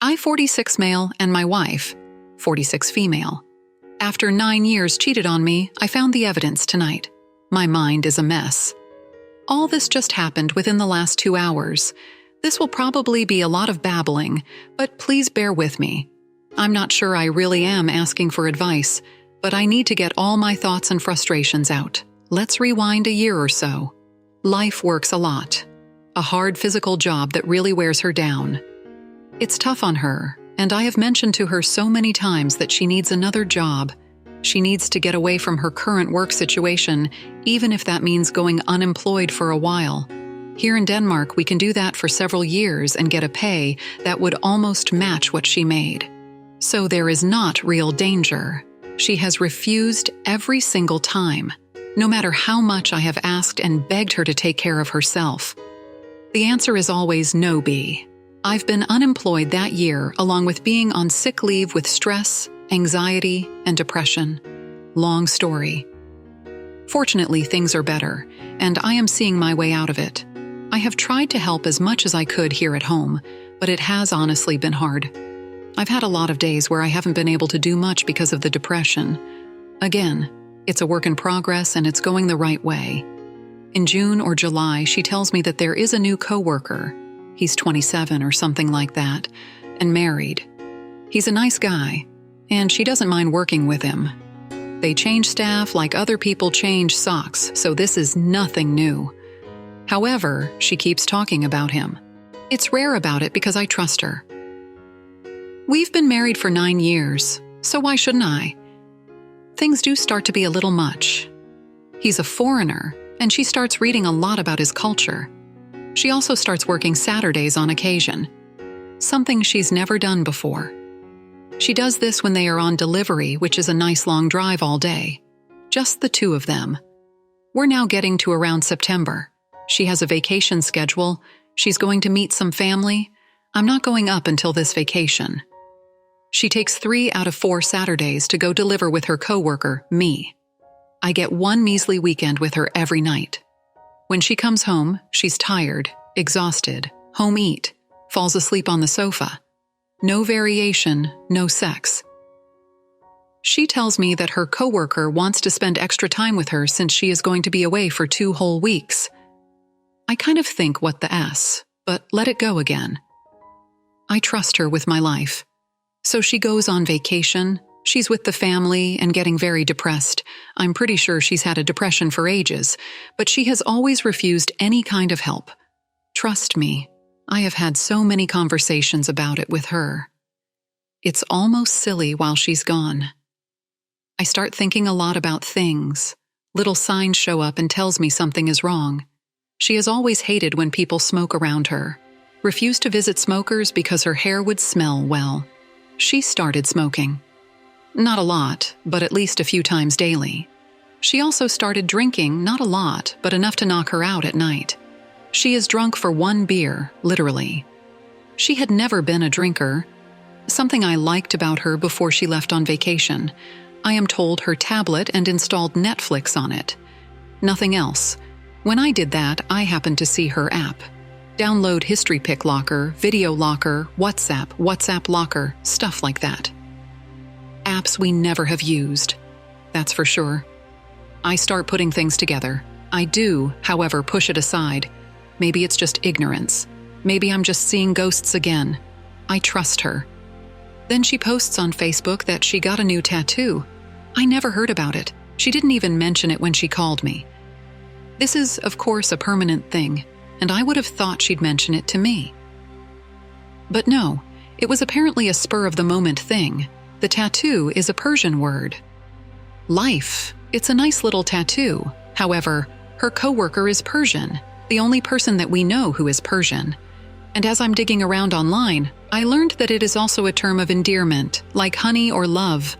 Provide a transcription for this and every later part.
I 46 male and my wife, 46 female. After 9 years cheated on me, I found the evidence tonight. My mind is a mess. All this just happened within the last 2 hours. This will probably be a lot of babbling, but please bear with me. I'm not sure I really am asking for advice, but I need to get all my thoughts and frustrations out. Let's rewind a year or so. Life works a lot. A hard physical job that really wears her down. It's tough on her, and I have mentioned to her so many times that she needs another job. She needs to get away from her current work situation, even if that means going unemployed for a while. Here in Denmark, we can do that for several years and get a pay that would almost match what she made. So there is not real danger. She has refused every single time, no matter how much I have asked and begged her to take care of herself. The answer is always no, B. I've been unemployed that year, along with being on sick leave with stress, anxiety, and depression. Long story. Fortunately, things are better, and I am seeing my way out of it. I have tried to help as much as I could here at home, but it has honestly been hard. I've had a lot of days where I haven't been able to do much because of the depression. Again, it's a work in progress and it's going the right way. In June or July, she tells me that there is a new coworker. He's 27 or something like that, and married. He's a nice guy, and she doesn't mind working with him. They change staff like other people change socks, so this is nothing new. However, she keeps talking about him. It's rare about it because I trust her. We've been married for 9 years, so why shouldn't I? Things do start to be a little much. He's a foreigner, and she starts reading a lot about his culture. She also starts working Saturdays on occasion, something she's never done before. She does this when they are on delivery, which is a nice long drive all day. Just the two of them. We're now getting to around September. She has a vacation schedule. She's going to meet some family. I'm not going up until this vacation. She takes 3 out of 4 Saturdays to go deliver with her coworker, me. I get 1 measly weekend with her every night. When she comes home, she's tired, exhausted, home eat, falls asleep on the sofa. No variation, no sex. She tells me that her coworker wants to spend extra time with her since she is going to be away for 2 whole weeks. I kind of think what the S, but let it go again. I trust her with my life. So she goes on vacation. She's with the family and getting very depressed. I'm pretty sure she's had a depression for ages, but she has always refused any kind of help. Trust me, I have had so many conversations about it with her. It's almost silly while she's gone. I start thinking a lot about things. Little signs show up and tells me something is wrong. She has always hated when people smoke around her. Refused to visit smokers because her hair would smell well. She started smoking. Not a lot, but at least a few times daily. She also started drinking, not a lot, but enough to knock her out at night. She is drunk for 1 beer, literally. She had never been a drinker. Something I liked about her before she left on vacation. I am told her tablet and installed Netflix on it. Nothing else. When I did that, I happened to see her app. Download History Pick Locker, Video Locker, WhatsApp Locker, stuff like that. Apps we never have used. That's for sure. I start putting things together. I do, however, push it aside. Maybe it's just ignorance. Maybe I'm just seeing ghosts again. I trust her. Then she posts on Facebook that she got a new tattoo. I never heard about it. She didn't even mention it when she called me. This is, of course, a permanent thing, and I would have thought she'd mention it to me. But no, it was apparently a spur-of-the-moment thing. The tattoo is a Persian word. Life. It's a nice little tattoo. However, her coworker is Persian, the only person that we know who is Persian. And as I'm digging around online, I learned that it is also a term of endearment, like honey or love.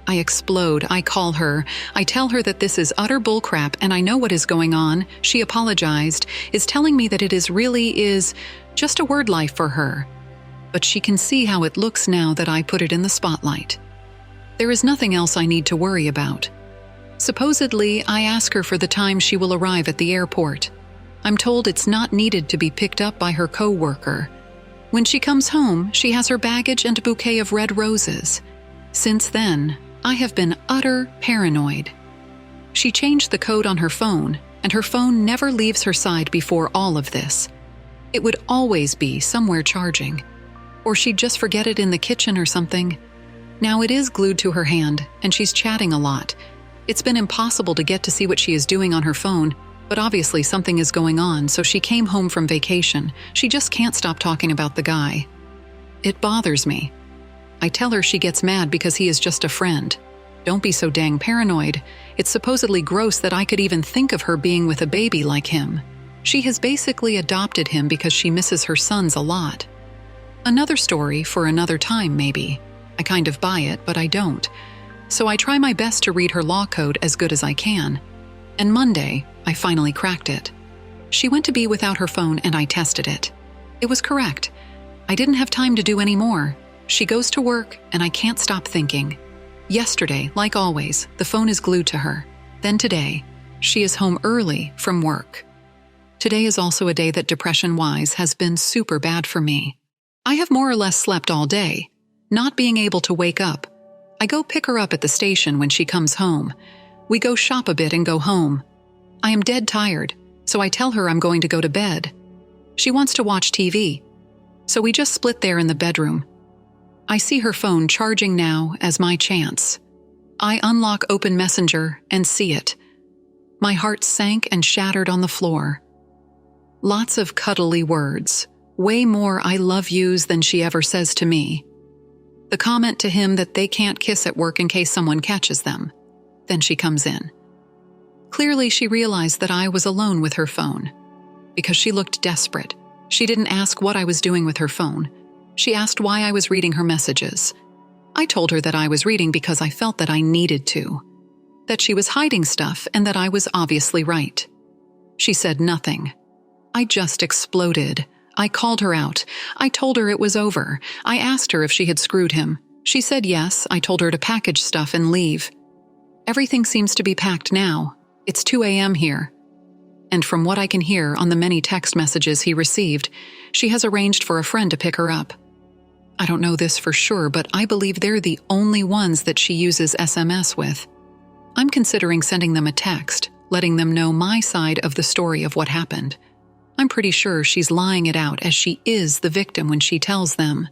I explode. I call her. I tell her that this is utter bullcrap and I know what is going on. She apologized, is telling me that it is just a word life for her. But she can see how it looks now that I put it in the spotlight. There is nothing else I need to worry about. Supposedly, I ask her for the time she will arrive at the airport. I'm told it's not needed to be picked up by her coworker. When she comes home, she has her baggage and a bouquet of red roses. Since then, I have been utter paranoid. She changed the code on her phone, and her phone never leaves her side before all of this. It would always be somewhere charging. Or she'd just forget it in the kitchen or something. Now it is glued to her hand, and she's chatting a lot. It's been impossible to get to see what she is doing on her phone, but obviously something is going on, so she came home from vacation. She just can't stop talking about the guy. It bothers me. I tell her she gets mad because he is just a friend. Don't be so dang paranoid. It's supposedly gross that I could even think of her being with a baby like him. She has basically adopted him because she misses her sons a lot. Another story for another time, maybe. I kind of buy it, but I don't. So I try my best to read her law code as good as I can. And Monday, I finally cracked it. She went to be without her phone and I tested it. It was correct. I didn't have time to do any more. She goes to work and I can't stop thinking. Yesterday, like always, the phone is glued to her. Then today, she is home early from work. Today is also a day that depression-wise has been super bad for me. I have more or less slept all day, not being able to wake up. I go pick her up at the station when she comes home. We go shop a bit and go home. I am dead tired, so I tell her I'm going to go to bed. She wants to watch TV, so we just split there in the bedroom. I see her phone charging now as my chance. I unlock Open Messenger and see it. My heart sank and shattered on the floor. Lots of cuddly words, way more I love yous than she ever says to me. The comment to him that they can't kiss at work in case someone catches them. Then she comes in. Clearly she realized that I was alone with her phone. Because she looked desperate. She didn't ask what I was doing with her phone. She asked why I was reading her messages. I told her that I was reading because I felt that I needed to. That she was hiding stuff and that I was obviously right. She said nothing. I just exploded. I called her out. I told her it was over. I asked her if she had screwed him. She said yes. I told her to package stuff and leave. Everything seems to be packed now. It's 2 a.m. here. And from what I can hear on the many text messages he received, she has arranged for a friend to pick her up. I don't know this for sure, but I believe they're the only ones that she uses SMS with. I'm considering sending them a text, letting them know my side of the story of what happened. I'm pretty sure she's lying it out as she is the victim when she tells them.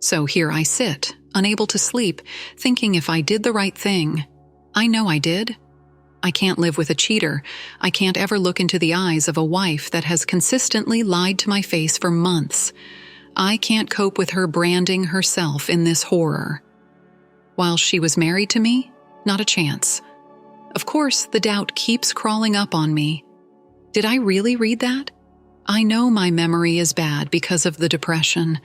So here I sit, unable to sleep, thinking if I did the right thing. I know I did. I can't live with a cheater. I can't ever look into the eyes of a wife that has consistently lied to my face for months. I can't cope with her branding herself in this horror. While she was married to me, not a chance. Of course, the doubt keeps crawling up on me. Did I really read that? I know my memory is bad because of the depression.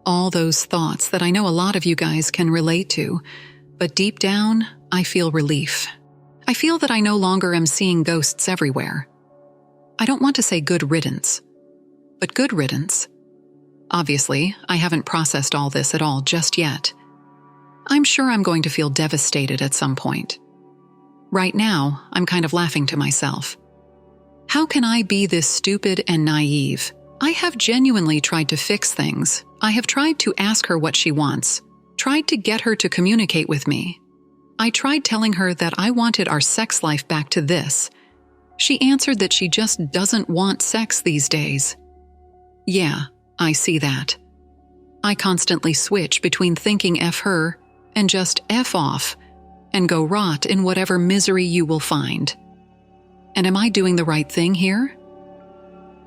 All those thoughts that I know a lot of you guys can relate to, but deep down, I feel relief. I feel that I no longer am seeing ghosts everywhere. I don't want to say good riddance, but good riddance. Obviously, I haven't processed all this at all just yet. I'm sure I'm going to feel devastated at some point. Right now, I'm kind of laughing to myself. How can I be this stupid and naive? I have genuinely tried to fix things. I have tried to ask her what she wants, tried to get her to communicate with me. I tried telling her that I wanted our sex life back to this. She answered that she just doesn't want sex these days. Yeah, I see that. I constantly switch between thinking F her and just F off and go rot in whatever misery you will find. And am I doing the right thing here?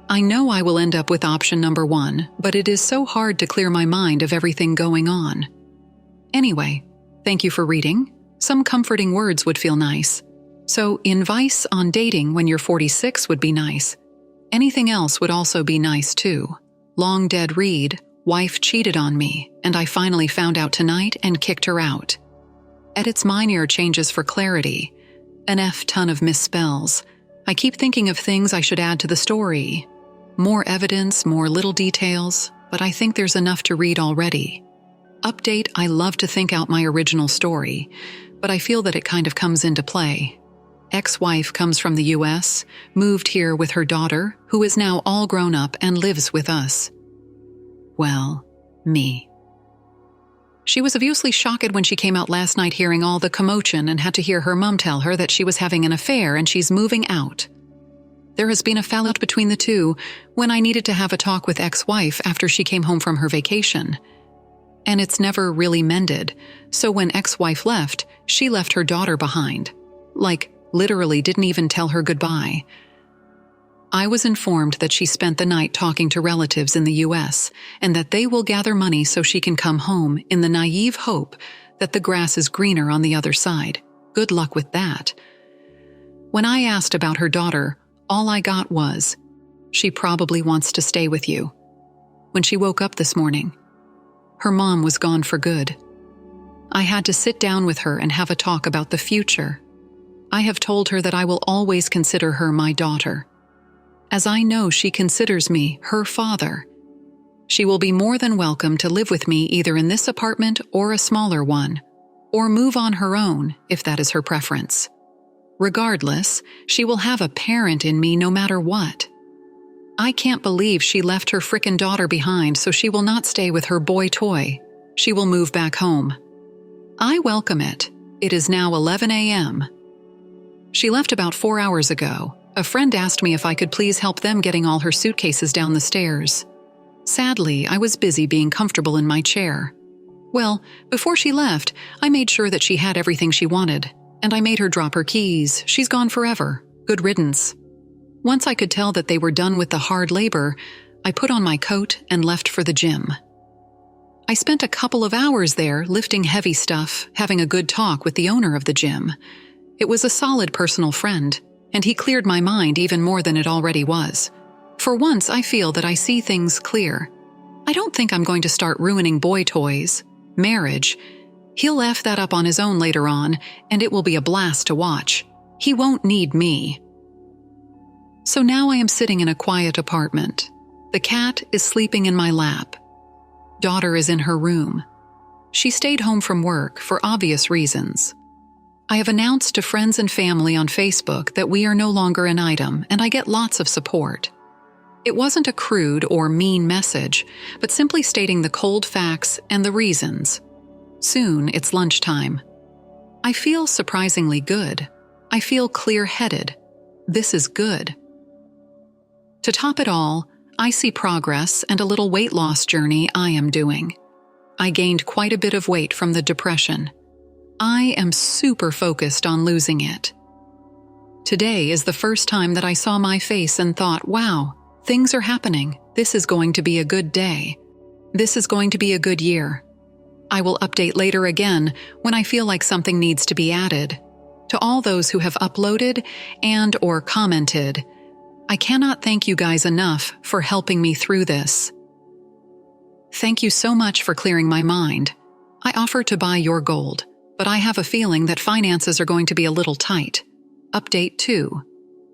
I know I will end up with option number 1, but it is so hard to clear my mind of everything going on. Anyway, thank you for reading. Some comforting words would feel nice. So, advice on dating when you're 46 would be nice. Anything else would also be nice too. Long dead read, wife cheated on me, and I finally found out tonight and kicked her out. Edits minor changes for clarity. An F-ton of misspells. I keep thinking of things I should add to the story. More evidence, more little details, but I think there's enough to read already. Update, I love to think out my original story, but I feel that it kind of comes into play. Ex-wife comes from the US, moved here with her daughter, who is now all grown up and lives with us. well, me. She was obviously shocked when she came out last night hearing all the commotion and had to hear her mom tell her that she was having an affair and she's moving out. There has been a fallout between the two when I needed to have a talk with ex-wife after she came home from her vacation. And it's never really mended, so when ex-wife left, she left her daughter behind. Like, literally didn't even tell her goodbye. I was informed that she spent the night talking to relatives in the US and that they will gather money so she can come home in the naive hope that the grass is greener on the other side. Good luck with that. When I asked about her daughter, all I got was, "She probably wants to stay with you." When she woke up this morning, her mom was gone for good. I had to sit down with her and have a talk about the future. I have told her that I will always consider her my daughter, as I know she considers me her father. She will be more than welcome to live with me either in this apartment or a smaller one, or move on her own if that is her preference. Regardless, she will have a parent in me no matter what. I can't believe she left her frickin' daughter behind, so she will not stay with her boy toy. She will move back home. I welcome it. It is now 11 a.m. She left about 4 hours ago. A friend asked me if I could please help them getting all her suitcases down the stairs. Sadly, I was busy being comfortable in my chair. Well, before she left, I made sure that she had everything she wanted, and I made her drop her keys. She's gone forever. Good riddance. Once I could tell that they were done with the hard labor, I put on my coat and left for the gym. I spent a couple of hours there lifting heavy stuff, having a good talk with the owner of the gym. It was a solid personal friend, and he cleared my mind even more than it already was. For once, I feel that I see things clear. I don't think I'm going to start ruining boy toys, marriage. He'll F that up on his own later on, and it will be a blast to watch. He won't need me. So now I am sitting in a quiet apartment. The cat is sleeping in my lap. Daughter is in her room. She stayed home from work for obvious reasons. I have announced to friends and family on Facebook that we are no longer an item, and I get lots of support. It wasn't a crude or mean message, but simply stating the cold facts and the reasons. Soon it's lunchtime. I feel surprisingly good. I feel clear-headed. This is good. To top it all, I see progress and a little weight loss journey I am doing. I gained quite a bit of weight from the depression. I am super focused on losing it. Today is the first time that I saw my face and thought, wow, things are happening. This is going to be a good day. This is going to be a good year. I will update later again when I feel like something needs to be added. To all those who have uploaded and or commented, I cannot thank you guys enough for helping me through this. Thank you so much for clearing my mind. I offer to buy your gold, but I have a feeling that finances are going to be a little tight. Update 2.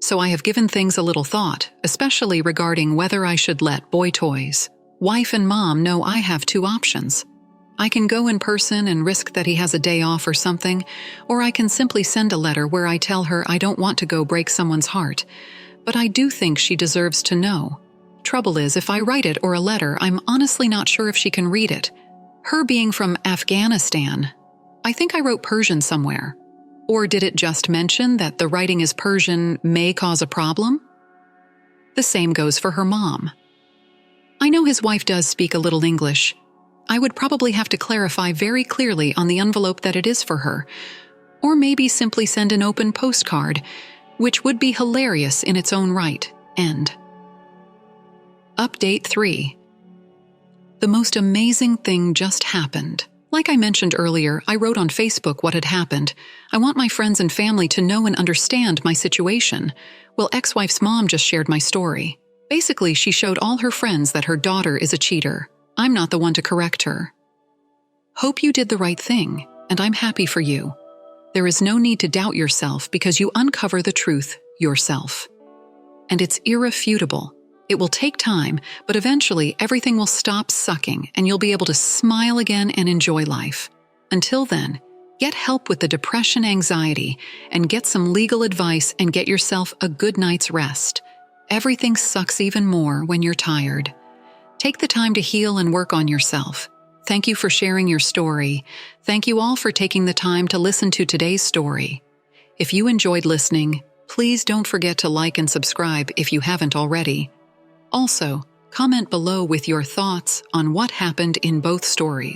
So I have given things a little thought, especially regarding whether I should let boy toys, wife and mom know I have 2 options. I can go in person and risk that he has a day off or something, or I can simply send a letter where I tell her I don't want to go break someone's heart. But I do think she deserves to know. Trouble is, if I write it or a letter, I'm honestly not sure if she can read it. Her being from Afghanistan, I think I wrote Persian somewhere. Or did it just mention that the writing is Persian may cause a problem? The same goes for her mom. I know his wife does speak a little English. I would probably have to clarify very clearly on the envelope that it is for her, or maybe simply send an open postcard, which would be hilarious in its own right. End. Update 3. The most amazing thing just happened. Like I mentioned earlier, I wrote on Facebook what had happened. I want my friends and family to know and understand my situation. Well, ex-wife's mom just shared my story. Basically, she showed all her friends that her daughter is a cheater. I'm not the one to correct her. Hope you did the right thing, and I'm happy for you. There is no need to doubt yourself because you uncover the truth yourself. And it's irrefutable. It will take time, but eventually everything will stop sucking and you'll be able to smile again and enjoy life. Until then, get help with the depression, anxiety, and get some legal advice and get yourself a good night's rest. Everything sucks even more when you're tired. Take the time to heal and work on yourself. Thank you for sharing your story. Thank you all for taking the time to listen to today's story. If you enjoyed listening, please don't forget to like and subscribe if you haven't already. Also, comment below with your thoughts on what happened in both stories.